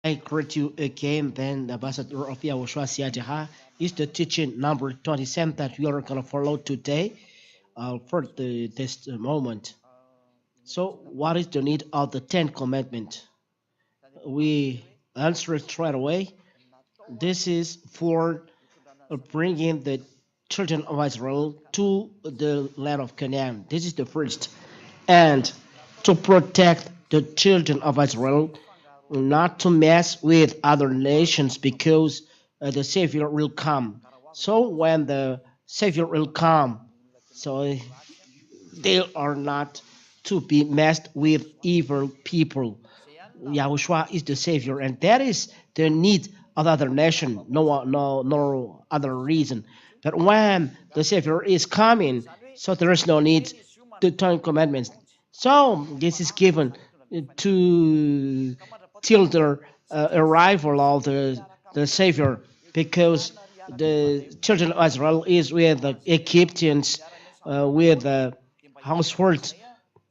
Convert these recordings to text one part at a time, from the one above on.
I greet you again, then the ambassador of YAHOSHUAH is the teaching number 27 that we are going to follow today for this moment. So, what is the need of the 10 commandment? We answer it straight away. This is for bringing the children of Israel to the land of Canaan. This is the first. And to protect the children of Israel, not to mess with other nations because the Savior will come. So when the Savior will come, so they are not to be messed with evil people. Yahushua is the Savior, and that is the need of other nation. No other reason. But when the Savior is coming, so there is no need to Ten Commandments. So this is given to till the arrival of the Savior, because the children of Israel is with the Egyptians, with the households.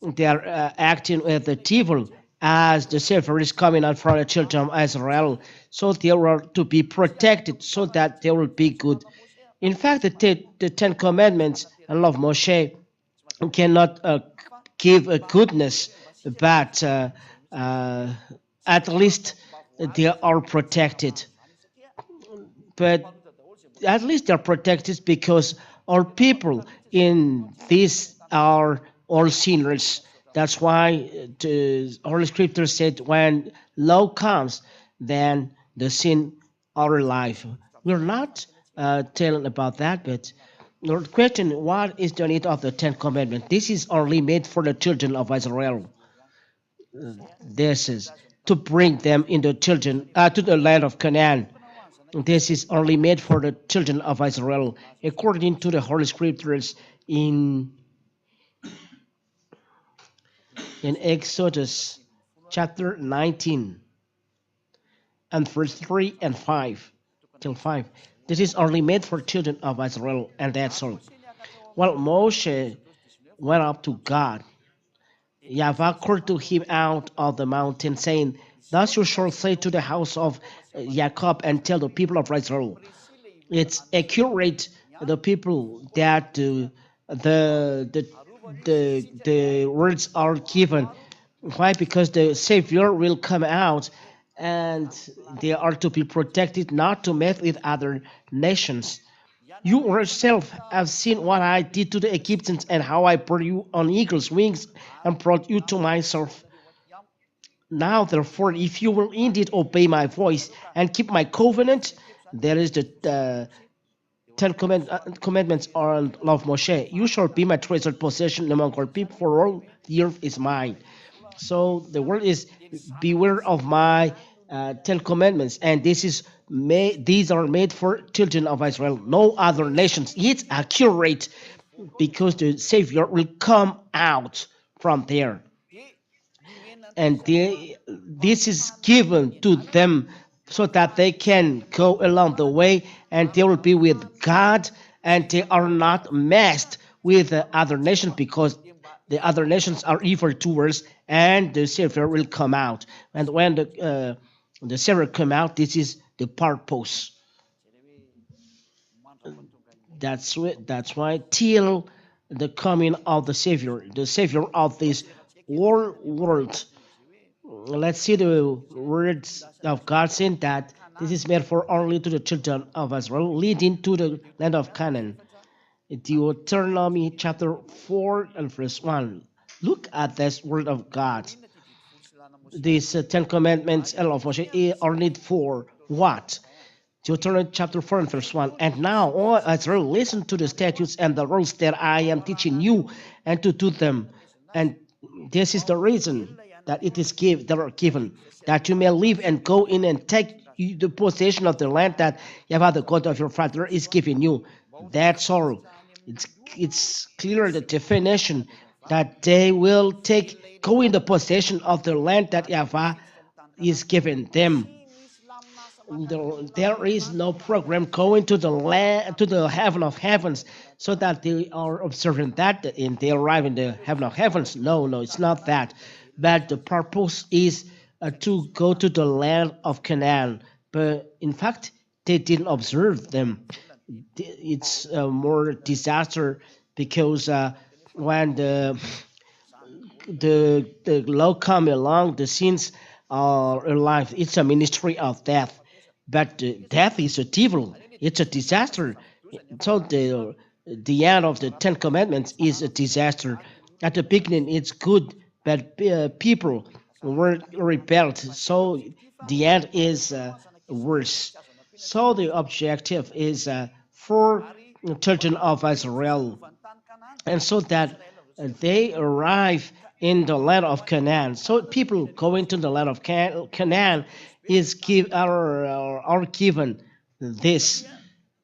They are acting with the evil as the Savior is coming out from the children of Israel. So they are to be protected so that they will be good. In fact, the Ten Commandments and law of Moshe cannot give a goodness, but uh, at least they are protected. But at least they're protected because our people in this are all sinners. That's why the Holy Scripture said, when law comes, then the sin are alive. We're not telling about that, but the question: what is the need of the Ten Commandments? This is only made for the children of Israel. This is to bring them into children to the land of Canaan. This is only made for the children of Israel, according to the Holy Scriptures in Exodus chapter 19 and verse 3 and 5 till 5. This is only made for children of Israel, and that's all. Well, Moshe went up to God. Yahweh called to him out of the mountain, saying, "Thus you shall say to the house of Jacob and tell the people of Israel." It's accurate, the people that the the words are given. Why? Because the Savior will come out, and they are to be protected, not to mess with other nations. You yourself have seen what I did to the Egyptians, and how I brought you on eagle's wings and brought you to myself. Now, therefore, if you will indeed obey my voice and keep my covenant, there is the Commandments on love Moshe. You shall be my treasured possession among all people, for all the earth is mine. So the word is, beware of my 10 commandments, and these are made for children of Israel, no other nations. It's accurate because the Savior will come out from there, and this is given to them so that they can go along the way, and they will be with God, and they are not messed with the other nations, because the other nations are evil doers, and the Savior will come out. And when the Savior come out, this is the purpose. That's why till the coming of the Savior of this whole world. Let's see the words of God saying that this is meant for only to the children of Israel, leading to the land of Canaan. Deuteronomy chapter 4 and verse 1. Look at this word of God. These 10 commandments and law of Moshe are need for what? Deuteronomy chapter 4 and verse 1. And now, O Israel, listen to the statutes and the rules that I am teaching you, and to do them. And this is the reason that that are given, that you may live and go in and take the possession of the land that Yahweh, the God of your father, is giving you. That's all. It's clear, the definition, that they will go in the possession of the land that Yahweh is giving them. There is no program going to the land, to the heaven of heavens, so that they are observing that and they arrive in the heaven of heavens. No, it's not that. But the purpose is to go to the land of Canaan, but in fact, they didn't observe them. It's a more disaster because when the law come along, the sins are alive. It's a ministry of death, but death is a devil. It's a disaster. So the end of the Ten Commandments is a disaster. At the beginning, it's good, but people were rebelled. So the end is worse. So the objective is for the children of Israel, and so that they arrive in the land of Canaan. So people going to the land of Canaan is are given this.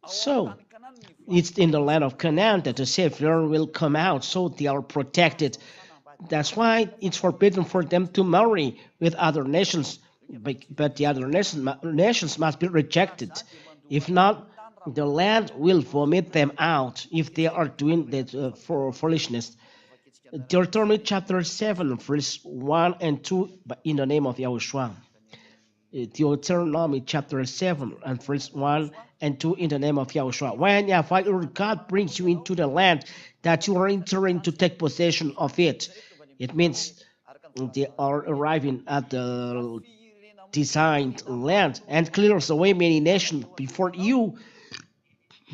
So it's in the land of Canaan that the Savior will come out, so they are protected. That's why it's forbidden for them to marry with other nations, but the other nations must be rejected. If not, the land will vomit them out if they are doing that for foolishness. Deuteronomy chapter 7, verse 1 and 2, in the name of Yahushua. Deuteronomy chapter 7 and verse 1 and 2 in the name of Yahushua. When Yahweh your God brings you into the land that you are entering to take possession of it, it means they are arriving at the designed land and clears away many nations before you,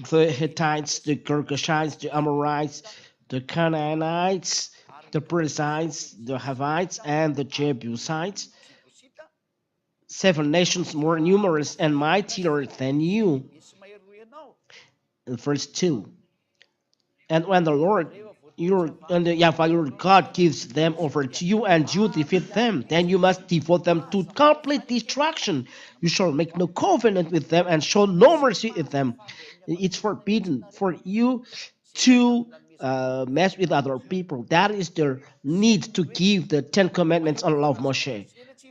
the Hittites, the Girgashites, the Amorites, the Canaanites, the Perizzites, the Hivites, and the Jebusites, seven nations more numerous and mightier than you. Verse 2. And when the Lord Yahweh your God gives them over to you and you defeat them, then you must devote them to complete destruction. You shall make no covenant with them and show no mercy with them. It's forbidden for you to mess with other people. That is their need to give the Ten Commandments on law of Moshe,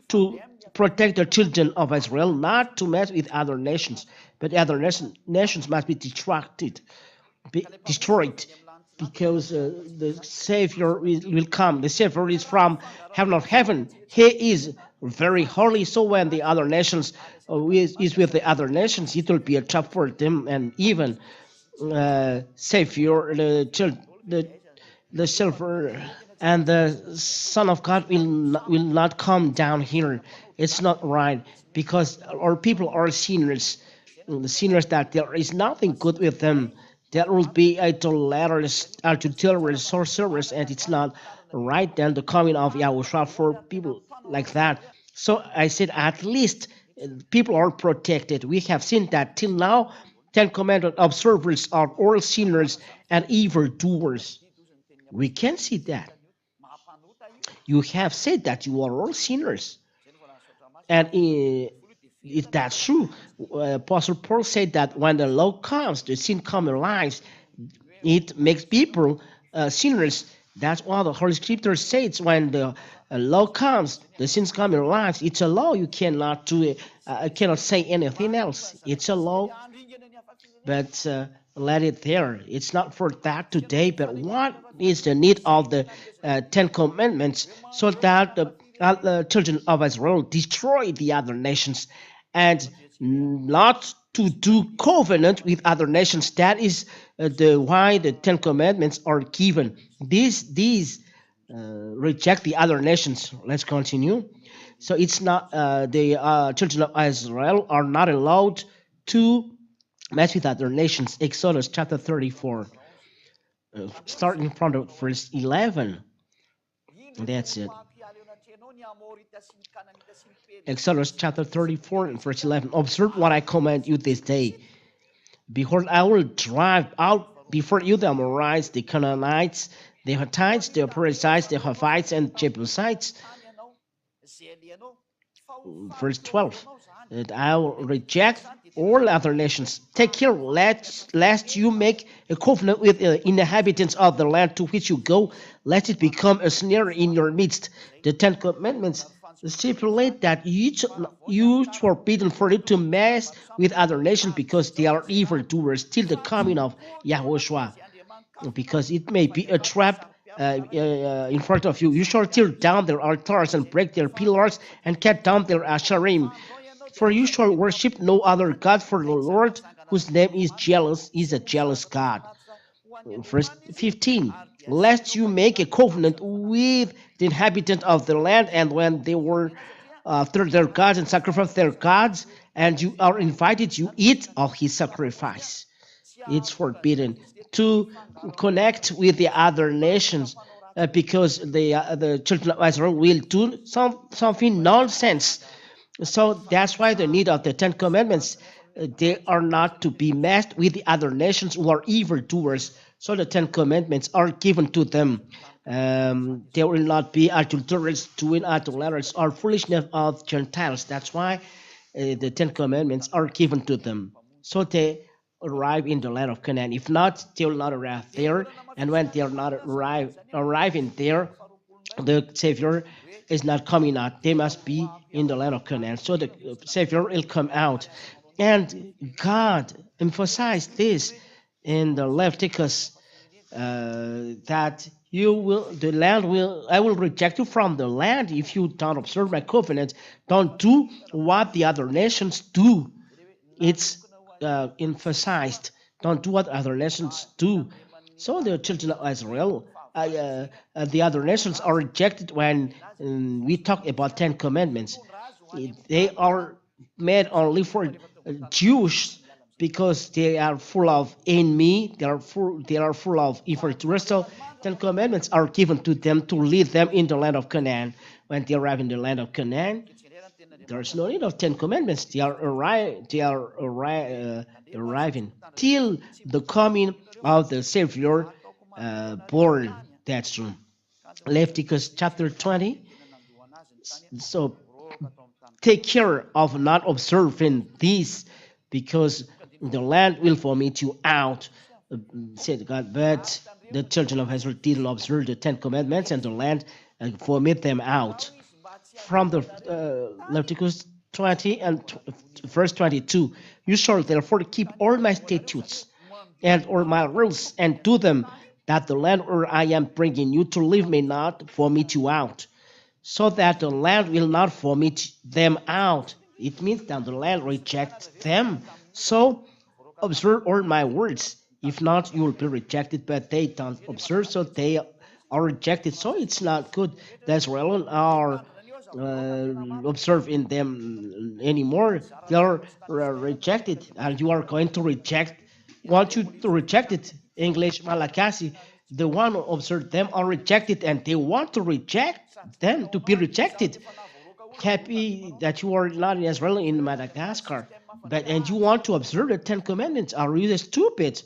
to protect the children of Israel, not to mess with other nations, but other nations must be destroyed, because the Savior will come. The Savior is from heaven of heaven. He is very holy. So when the other nations is with the other nations, it will be a trap for them, and even Savior, the silver and the Son of God will not come down here. It's not right, because our people are sinners, the sinners that there is nothing good with them. There will be idolaters, adulterers, sorcerers, and it's not right then the coming of Yahushua for people like that. So I said at least people are protected. We have seen that till now, Ten Commandment observers are all sinners and evildoers. We can see that. You have said that you are all sinners. And if that's true, Apostle Paul said that when the law comes, the sin comes in lives, it makes people sinners. That's what the Holy Scripture says. When the law comes, the sins come in lives. It's a law. You cannot do it. Cannot say anything else. It's a law, but let it there. It's not for that today, but what is the need of the Ten Commandments, so that the children of Israel destroy the other nations and not to do covenant with other nations. That is the why the Ten Commandments are given. These reject the other nations. Let's continue. So it's not the children of Israel are not allowed to mess with other nations. Exodus chapter 34, starting from the verse 11. That's it. Exodus chapter 34 and verse 11. Observe what I command you this day. Behold, I will drive out before you the Amorites, the Canaanites, the Hittites, the Perizzites, the Hivites, and Jebusites. Verse 12. And I will reject all other nations. Take care lest you make a covenant with the inhabitants of the land to which you go, lest it become a snare in your midst. The Ten Commandments stipulate that you forbidden for you to mess with other nations because they are evildoers till the coming of YAHOSHUAH, because it may be a trap in front of you. You shall tear down their altars and break their pillars and cut down their asherim. For you shall worship no other God, for the Lord, whose name is jealous, is a jealous God. Verse 15. Lest you make a covenant with the inhabitant of the land, and when they were after their gods and sacrifice their gods, and you are invited, you eat of his sacrifice. It's forbidden to connect with the other nations because the children of Israel will do something nonsense. So that's why the need of the Ten Commandments. They are not to be messed with the other nations who are evildoers. So the Ten Commandments are given to them. There will not be adulterers, doing idolaters, or foolishness of Gentiles. That's why the Ten Commandments are given to them. So they arrive in the land of Canaan. If not, they will not arrive there. And when they are not arriving there, the Savior is not coming out. They must be in the land of Canaan. So the Savior will come out. And God emphasized this in the Leviticus that the land will, I will reject you from the land if you don't observe my covenant, don't do what the other nations do. It's emphasized, don't do what other nations do. So the children of Israel, the other nations are rejected when we talk about Ten Commandments. They are made only for Jews because they are full of envy. They are full of evil. So Ten Commandments are given to them to lead them in the land of Canaan. When they arrive in the land of Canaan, there's no need of Ten Commandments. Arriving till the coming of the Savior born. That's true. Leviticus chapter 20. So take care of not observing this, because the land will vomit you out, said God. But the children of Israel didn't observe the Ten Commandments, and the land vomit them out. From the Leviticus 20 and verse 22, you shall therefore keep all my statutes and all my rules and do them, that the land where I am bringing you to live may not vomit you out, so that the land will not vomit them out. It means that the land rejects them. So observe all my words. If not, you will be rejected. But they don't observe, so they are rejected. So it's not good that Israel are observe in them anymore. They are rejected, and you are going to reject. Want you to reject it? English Malakasi. The one who observed them are rejected, and they want to reject them to be rejected. Happy that you are not in Israel, in Madagascar, but and you want to observe the Ten Commandments. Are you stupid?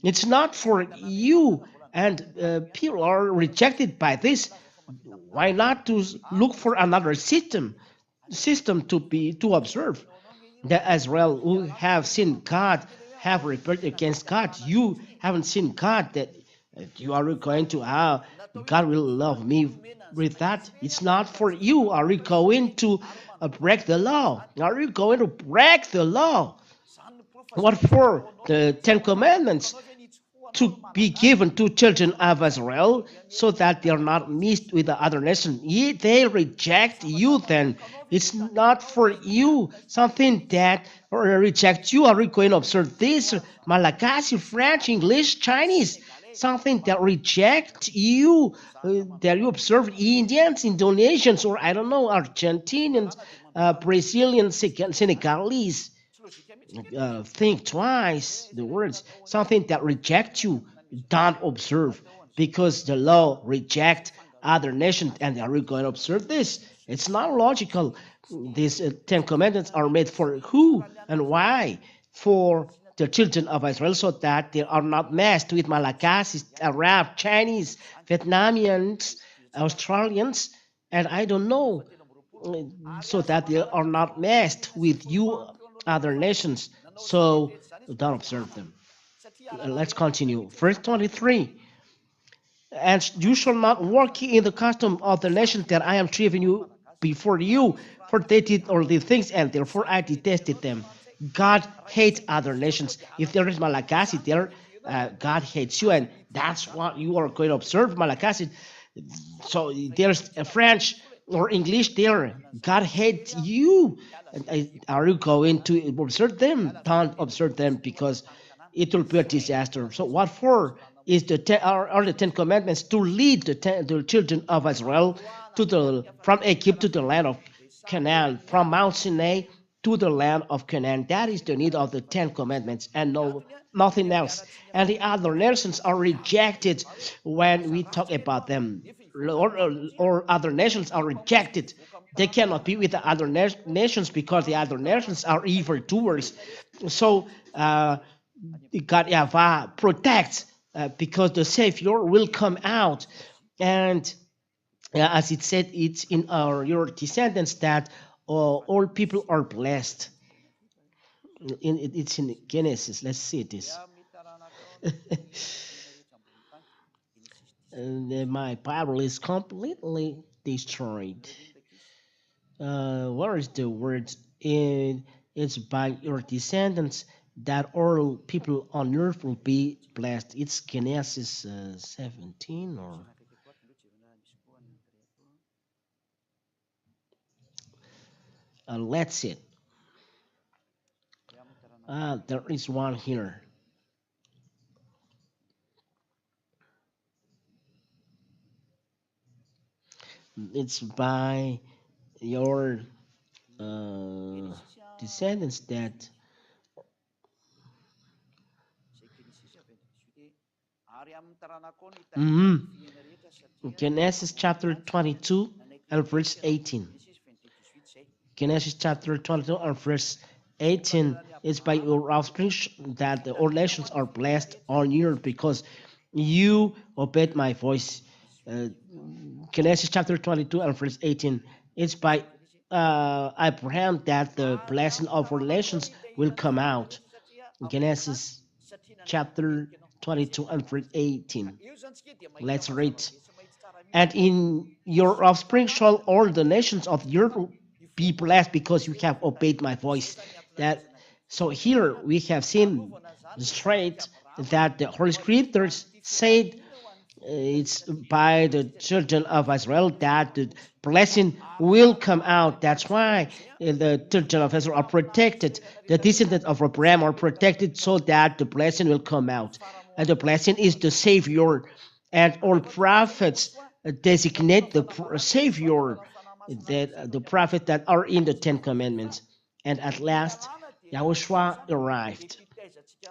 It's not for you, and people are rejected by this. Why not to look for another system to observe? The Israel who have seen God have rebelled against God. You haven't seen God, that you are going to God will love me with that. It's not for you. Are you going to break the law? Are you going to break the law? What for? The Ten Commandments to be given to children of Israel, so that they are not mixed with the other nation. They reject you then. It's not for you. Something that reject you. Are you going to observe this? Malagasy, French, English, Chinese. Something that reject you. That you observe Indians, Indonesians, or I don't know, Argentinians, Brazilians, Senegalese. Think twice. The words, something that reject you, don't observe, because the law reject other nations, and are we going to observe this? It's not logical. These Ten Commandments are made for who and why? For the children of Israel, so that they are not messed with Malagasy, Arab, Chinese, Vietnamians, Australians, and I don't know, so that they are not messed with you other nations. So don't observe them. Let's continue. Verse 23. And you shall not walk in the custom of the nations that I am driving you before you, for they did all these things, and therefore I detested them. God hates other nations. If there is Malagasy there, God hates you, and that's what you are going to observe, Malachi. So there's a French or English there. God hates you. And are you going to observe them? Don't observe them because it will be a disaster. So what for is are the Ten Commandments to lead the children of Israel to the from Egypt to the land of Canaan, from Mount Sinai to the land of Canaan. That is the need of the Ten Commandments and no nothing else. And the other nations are rejected when we talk about them. Or other nations are rejected. They cannot be with the other nations because the other nations are evil doers. So God Yahweh protects because the Savior will come out. And as it said, it's in your descendants that all people are blessed. It's in Genesis. Let's see this. And my Bible is completely destroyed. Where is the word? It's by your descendants that all people on earth will be blessed. It's Genesis 17 or let's see. There is one here. It's by your descendants that. Mhm. Genesis chapter 22 and verse 18. Genesis chapter 22 and verse 18 is by your offspring that the all nations are blessed on you because you obeyed my voice. Uh, Genesis chapter 22 and verse 18. It's by Abraham that the blessing of all nations will come out. Genesis chapter 22 and verse 18. Let's read. And in your offspring shall all the nations of the earth be blessed because you have obeyed my voice. That so here we have seen straight that the Holy Scriptures said it's by the children of Israel that the blessing will come out. That's why the children of Israel are protected. The descendants of Abraham are protected so that the blessing will come out. And the blessing is the Savior. And all prophets designate the Savior, that the prophet that are in the Ten Commandments. And at last, Yahushua arrived.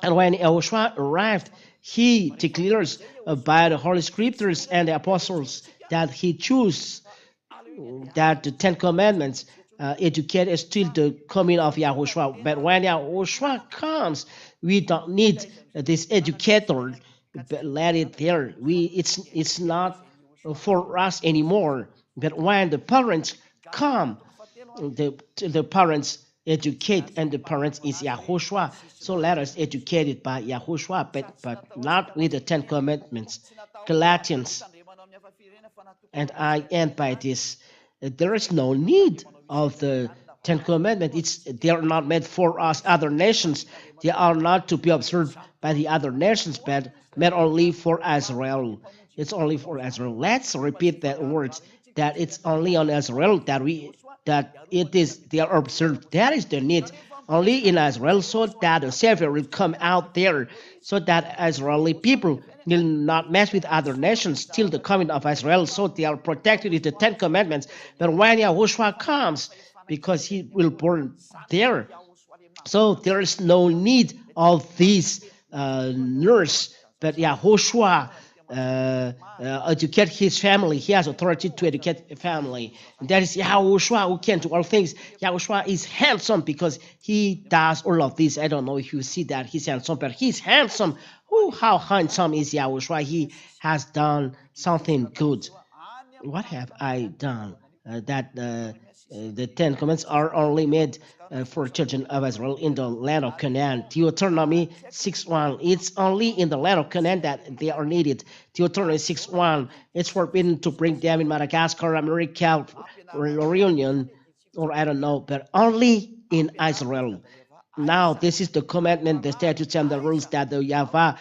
And when Yahushua arrived, he declares by the Holy Scriptures and the apostles that he chose that the Ten Commandments educate us till the coming of Yahushua. But when Yahushua comes, we don't need this educator. But let it there. It's not for us anymore. But when the parents come, the parents educate, and the parents is Yahushua. So let us educate it by Yahushua, but not with the Ten Commandments. Galatians, and I end by this. There is no need of the Ten Commandments. They are not meant for us, other nations. They are not to be observed by the other nations, but meant only for Israel. It's only for Israel. Let's repeat that words, that it's only on Israel that it is they are observed. That is the need. Only in Israel, so that the Savior will come out there, so that Israeli people will not mess with other nations till the coming of Israel, so they are protected with the Ten Commandments. But when Yahushua comes, because he will born there, so there is no need of this nurse, but Yahushua educate his family. He has authority to educate a family. And that is Yahushua who can do all things. Yahushua is handsome because he does all of this. I don't know if you see that he's handsome, but he's handsome. Oh, how handsome is Yahushua? He has done something good. What have I done? That the Ten Commandments are only made for children of Israel in the land of Canaan. Deuteronomy 6:1. It's only in the land of Canaan that they are needed. Deuteronomy 6:1. It's forbidden to bring them in Madagascar, America, Reunion, or I don't know, but only in Israel. Now, this is the commandment, the statutes, and the rules that the Yahweh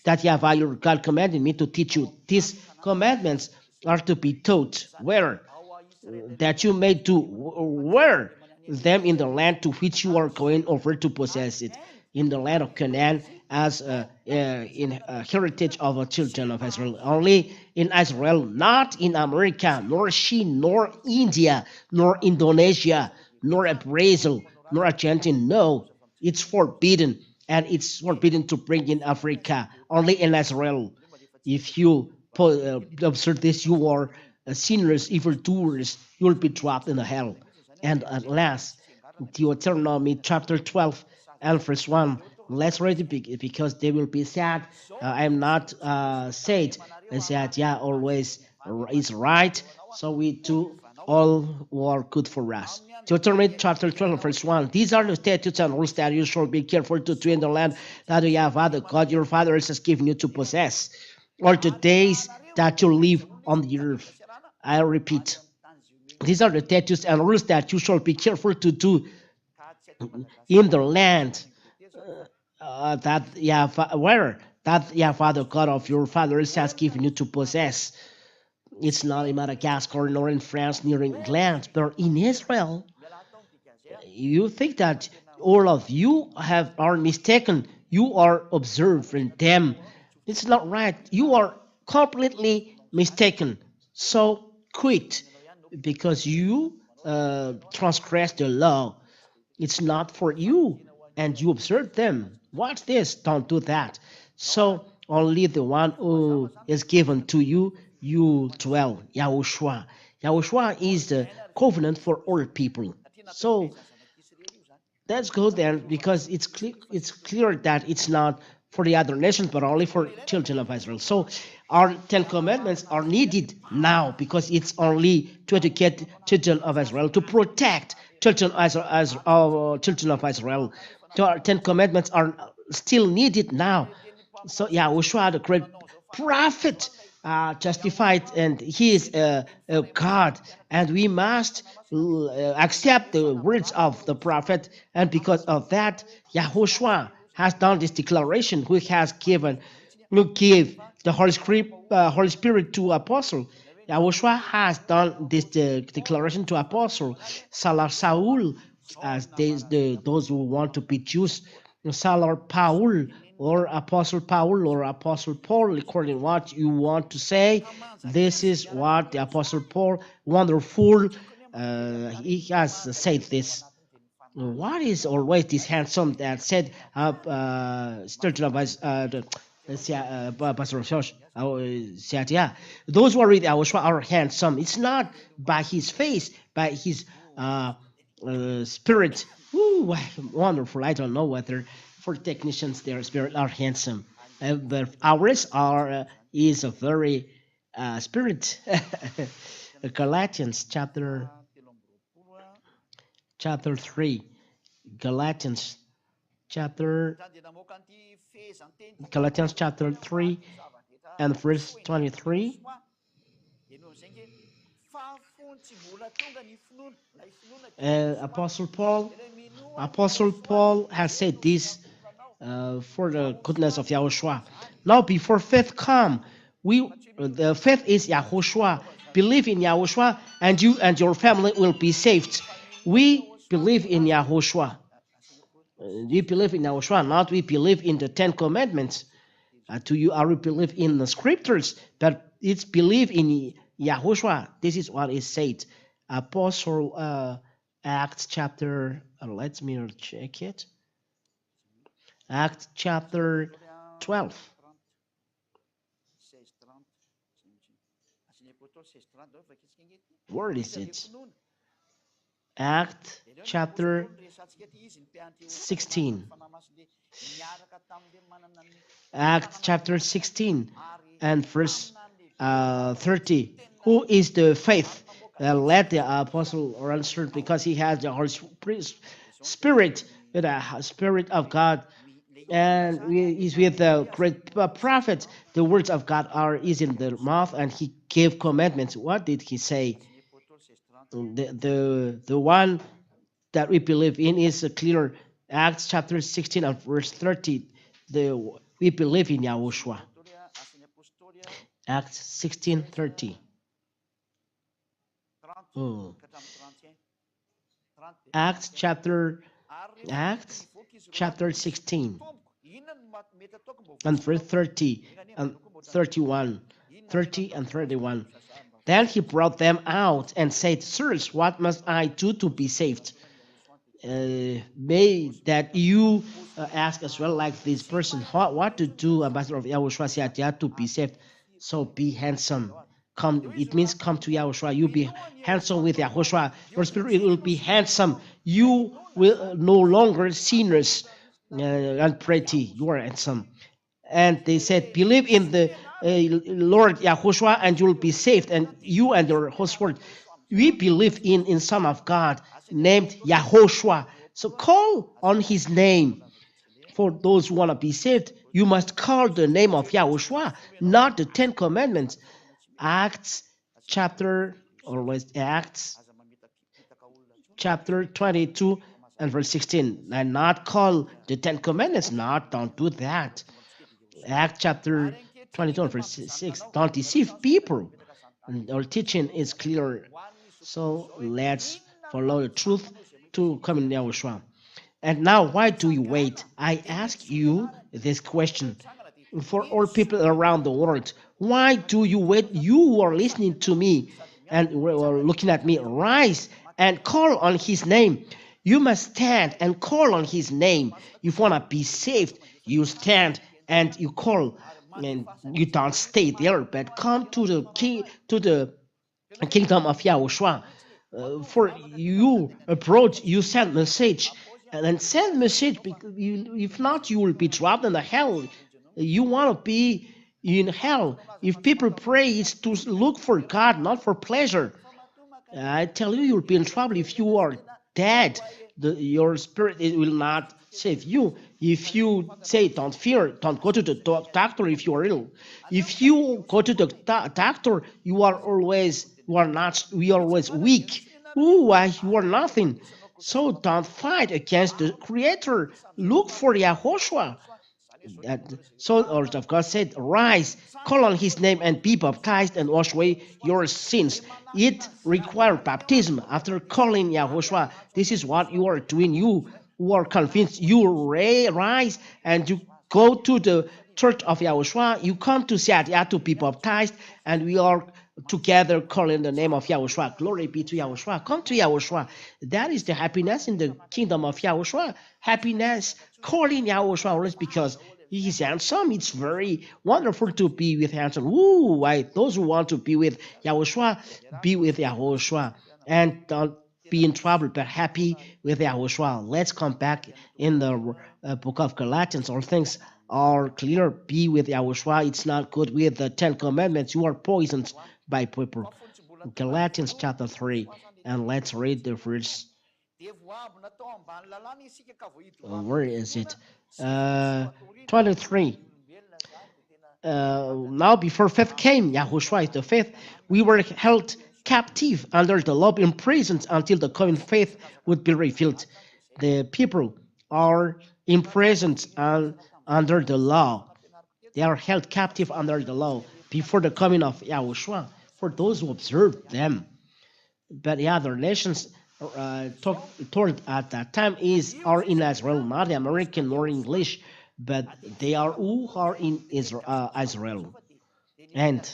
that Yahweh your God commanded me to teach you. These commandments are to be taught where? That you may do where them in the land to which you are going over to possess it, in the land of Canaan, as in heritage of the children of Israel. Only in Israel, not in America, nor China, nor India, nor Indonesia, nor Brazil, nor Argentina. No, it's forbidden, and it's forbidden to bring in Africa. Only in Israel. If you observe this, you are sinners, evildoers, you will be dropped in the hell. And at last, Deuteronomy chapter 12 and verse 1. Let's read it because they will be sad. I am not said. They said, yeah, always is right. So we do all are good for us. Deuteronomy chapter 12, verse 1. These are the statutes and rules that you shall be careful to do in the land that you have father God your fathers has given you to possess, or the days that you live on the earth. I repeat, these are the statutes and rules that you shall be careful to do in the land that where that Father God of your fathers has given you to possess. It's not in Madagascar, nor in France, nor in England, but in Israel. You think that all of you are mistaken. You are observing them. It's not right. You are completely mistaken. So quit because you transgress the law. It's not for you, and you observe them. Watch this. Don't do that. So only the one who is given to you, you dwell. Yahushua. Yahushua is the covenant for all people. So let's go there because it's clear that it's not for the other nations but only for children of Israel. So our Ten Commandments are needed now because it's only to educate children of Israel, to protect children children of Israel. So our Ten Commandments are still needed now. So Yahushua, the great prophet, justified, and he is a God, and we must accept the words of the prophet. And because of that, Yahushua has done this declaration, who has given, who give the Holy Spirit to apostle. Yahushua has done this declaration to apostle Saul, as those who want to be Jews, Saul Paul or Apostle Paul or Apostle Paul, according to what you want to say. This is what the Apostle Paul, wonderful, he has said this. What is always this handsome that said Sturgeon of Pastor Josh said, yeah, those who are with Yahushua are handsome. It's not by his face, by his spirit. Ooh, wonderful. I don't know whether for technicians their spirit are handsome, but ours are is a very spirit. Galatians chapter 3. Galatians chapter Galatians chapter 3 and verse 23. Apostle Paul has said this for the goodness of Yahushua. Now, before faith come, the faith is Yahushua. Believe in Yahushua, and you and your family will be saved. We believe in Yahushua. We believe in Yahushua, not we believe in the Ten Commandments. To you, are we believe in the scriptures, but it's believe in Yahushua. This is what is said. Apostle Acts chapter. Let me check it. Acts chapter 12. Where is it? Act chapter 16. Act chapter 16 and verse 30. Who is the faith? Let the apostle answer, because he has the Holy Spirit, the Spirit of God, and is with the great prophet. The words of God are is in the mouth, and he gave commandments. What did he say? The one that we believe in is clear. Acts chapter 16 and verse 30. The We believe in Yahushua. Acts 16:30. Hmm. Acts chapter Acts chapter 16 and verse 30 and 31, 30 and 31. Then he brought them out and said, Sirs, what must I do to be saved? May that you ask as well, like this person, what to do, Ambassador of Yahushua Siatia, to be saved. So be handsome. Come, it means come to Yahushua. You be handsome with Yahushua. Your spirit will be handsome. You will no longer sinners and pretty. You are handsome. And they said, believe in the Lord Yahushua and you'll be saved, and you and your household. We believe in Son of God named Yahoshua. So call on his name. For those who want to be saved, you must call the name of Yahushua, not the Ten Commandments. Acts chapter, always Acts chapter 22 and verse 16. And not call the Ten Commandments, not, don't do that. Act chapter 22 verse 6. Don't deceive people. And our teaching is clear. So let's follow the truth to come in Yahushua. And now, why do you wait? I ask you this question for all people around the world. Why do you wait? You are listening to me and were looking at me. Rise and call on his name. You must stand and call on his name. If you want to be saved, you stand and you call, and you don't stay there, but come to the key, to the kingdom of Yahushua. For you approach, you send message, and then send message, because if not, you will be dropped in the hell. You want to be in hell. If people pray, it's to look for God, not for pleasure. I tell you, you'll be in trouble if you are dead. Your spirit, it will not save you. If you say, don't fear, don't go to the doctor if you are ill. If you go to the doctor, you are always weak. You are nothing. So don't fight against the Creator. Look for Yahushua. So the Lord of God said, rise, call on his name and be baptized and wash away your sins. It requires baptism after calling Yahushua. This is what you are doing. You who are convinced, you rise and you go to the church of Yahushua. You come to Siatia to be baptized, and we are together calling the name of Yahushua. Glory be to Yahushua. Come to Yahushua. That is the happiness in the kingdom of Yahushua. Happiness calling Yahushua always, because he's handsome. It's very wonderful to be with handsome. Woo! Why, those who want to be with Yahushua, be with Yahushua. And don't be in trouble, but happy with Yahushua. Let's come back in the book of Galatians. All things are clear. Be with Yahushua. It's not good with the Ten Commandments. You are poisoned by people. Galatians chapter 3. And let's read the verse. Where is it? 23. Now before faith came, Yahushua is the faith, we were held captive under the law, imprisoned until the coming faith would be revealed. The people are imprisoned under the law. They are held captive under the law before the coming of Yahushua, for those who observe them. But the other nations toward at that time are in Israel, not American nor English, but they are who are in Israel. And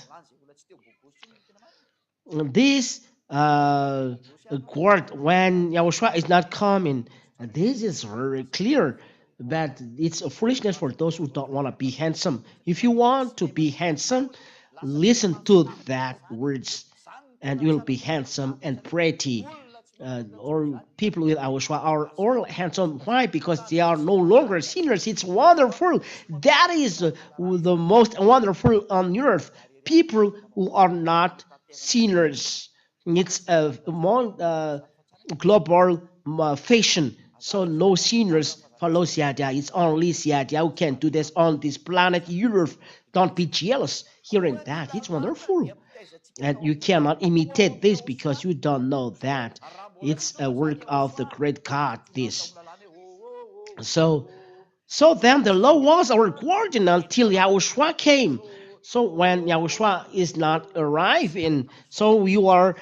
this word, when Yahushua is not coming, this is very clear that it's a foolishness for those who don't want to be handsome. If you want to be handsome, listen to that words, and you will be handsome and pretty. Or people with Yahushua are all handsome. Why? Because they are no longer sinners. It's wonderful. That is the most wonderful on earth. People who are not sinners. It's a more global fashion. So no sinners follow Siadia. It's only Siadia who can do this on this planet Earth. Don't be jealous hearing that. It's wonderful. And you cannot imitate this because you don't know that. It's a work of the great God, this. So So then the law was our guardian until Yahushua came. So when Yahushua is not arriving, so you are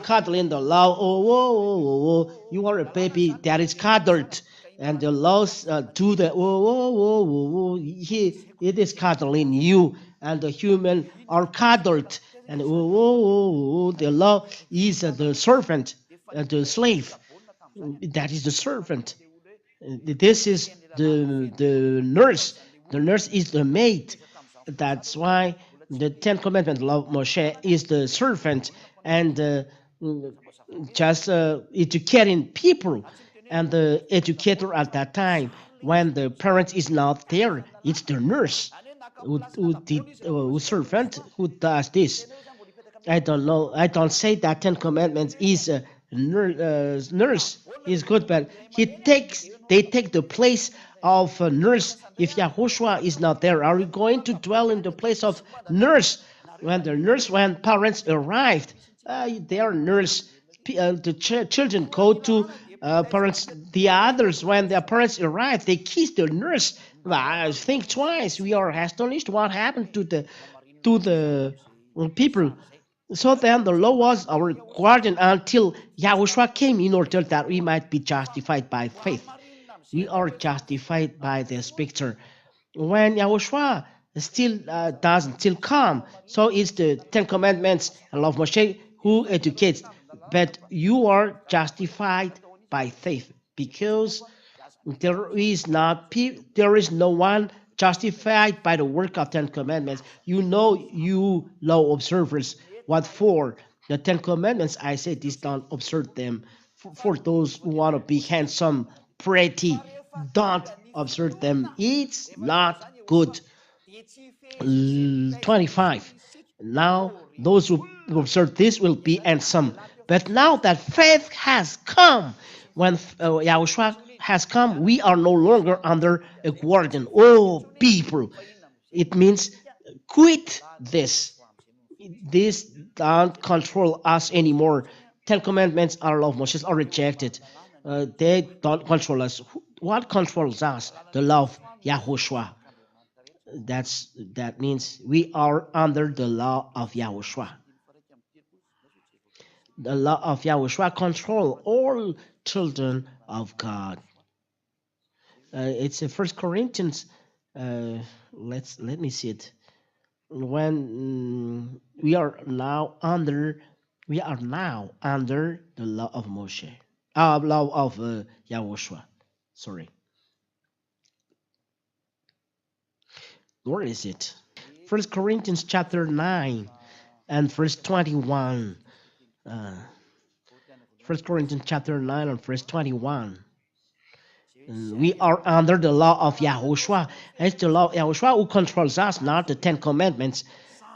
cuddling the law. Oh, whoa, whoa, whoa, whoa. You are a baby that is cuddled, and the laws do the whoa, whoa, whoa, whoa, whoa. It is cuddling you, and the human are cuddled, and whoa, whoa, whoa, whoa. The law is the servant, the slave. That is the servant. This is the nurse. The nurse is the maid. That's why the Ten Commandments law of Moshe is the servant and just educating people. And the educator at that time, when the parent is not there, it's the nurse who servant who does this. I don't know. I don't say that Ten Commandments is a nurse is good, but they take the place of a nurse. If Yahushua is not there, are we going to dwell in the place of nurse? When parents arrived, their nurse, the children go to parents. The others, when their parents arrive, they kiss the nurse. I think twice. We are astonished what happened to the people. So then the law was our guardian until Yahushua came in order that we might be justified by faith. We are justified by the scripture. When Yahushua still doesn't still come, so it's the Ten Commandments and law of Moshe who educates. But you are justified by faith because there is no one justified by the work of Ten Commandments. You know, you law observers, what for? The Ten Commandments, I say this, don't observe them. For those who want to be handsome, pretty, don't observe them. It's not good. 25. Now, those who observe this will be handsome. But now that faith has come, when Yahushua has come, we are no longer under a guardian. Oh, people, it means quit this. This don't control us anymore. Ten Commandments are law of Moses are rejected. They don't control us. What controls us? The law of Yahushua. That means we are under the law of Yahushua. The law of Yahushua control all children of God. It's in First Corinthians. Uh, let me see it. When we are now under the law of Moshe, law of Yahushua. Sorry, where is it? First Corinthians chapter 9 and verse 21. Uh, First Corinthians chapter 9 and verse 21. We are under the law of Yahushua. It's the law of Yahushua who controls us, not the Ten Commandments.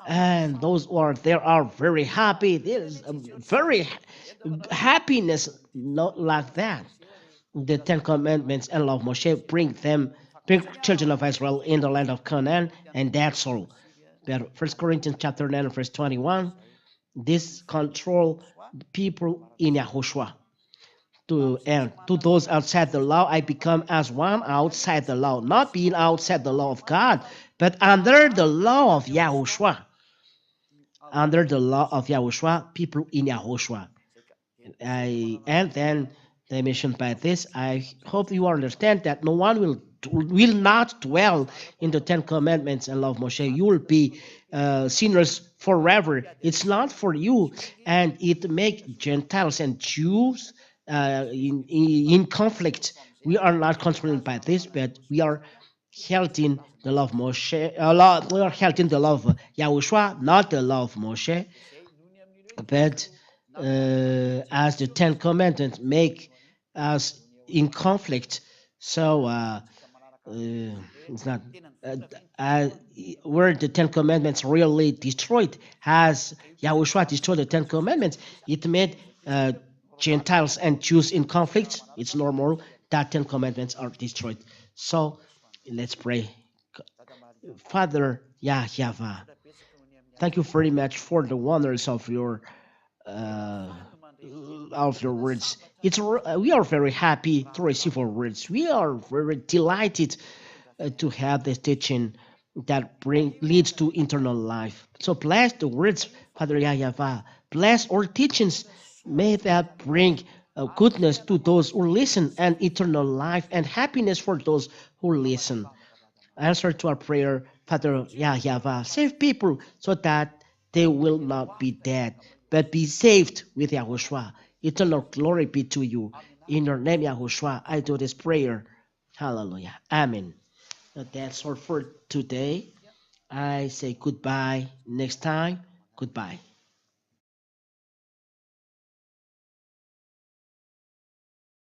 And those who are there are very happy. There's very happiness, not like that. The Ten Commandments and law of Moshe bring children of Israel in the land of Canaan, and that's all. But First Corinthians chapter 9 verse 21, this control people in Yahushua. To those outside the law, I become as one outside the law, not being outside the law of God, but under the law of Yahushua. Under the law of Yahushua, people in Yahushua. And then they mentioned by this, I hope you understand that no one will not dwell in the Ten Commandments and law of Moshe. You will be sinners forever. It's not for you, and it make Gentiles and Jews in conflict. We are not controlled by this, but we are held in the law of Moshe. We are held in the law of Yahushua, not the law of Moshe. But as the Ten Commandments make us in conflict, so it's not uh, where the Ten Commandments really destroyed. Has Yahushua destroyed the Ten Commandments? It made Gentiles and Jews in conflict. It's normal that Ten Commandments are destroyed. So let's pray. Father Yahweh, thank you very much for the wonders uh, of your words. We are very happy to receive our words. We are very delighted to have this teaching that bring leads to eternal life. So bless the words, Father Yahweh. Bless our teachings. May that bring goodness to those who listen and eternal life and happiness for those who listen. Answer to our prayer, Father Yahweh. Save people so that they will not be dead, but be saved with Yahushua. Eternal glory be to you. In your name, Yahushua, I do this prayer. Hallelujah. Amen. That's all for today. I say goodbye. Next time, goodbye.